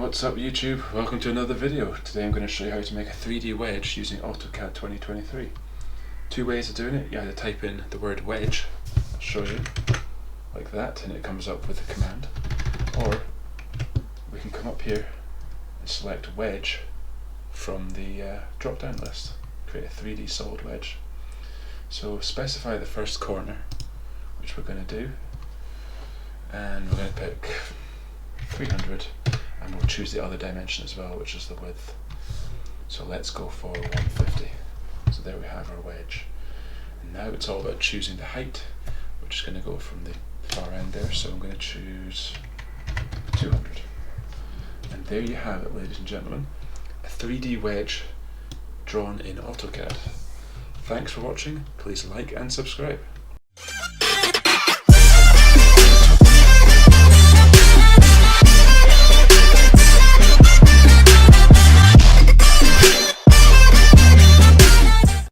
what's up YouTube? Welcome to another video. Today I'm going to show you how to make a 3D wedge using AutoCAD 2023. Two ways of doing it. You either type in the word wedge, I'll show you, like that, and it comes up with the command, or we can come up here and select wedge from the drop down list, create a 3D solid wedge. So specify the first corner, which we're going to do, and we're going to pick 300, and we'll choose the other dimension as well, which is the width. So let's go for 150. So there we have our wedge. And now it's all about choosing the height, which is going to go from the far end there. So I'm going to choose 200. And there you have it, ladies and gentlemen, a 3D wedge drawn in AutoCAD. Thanks for watching. Please like and subscribe.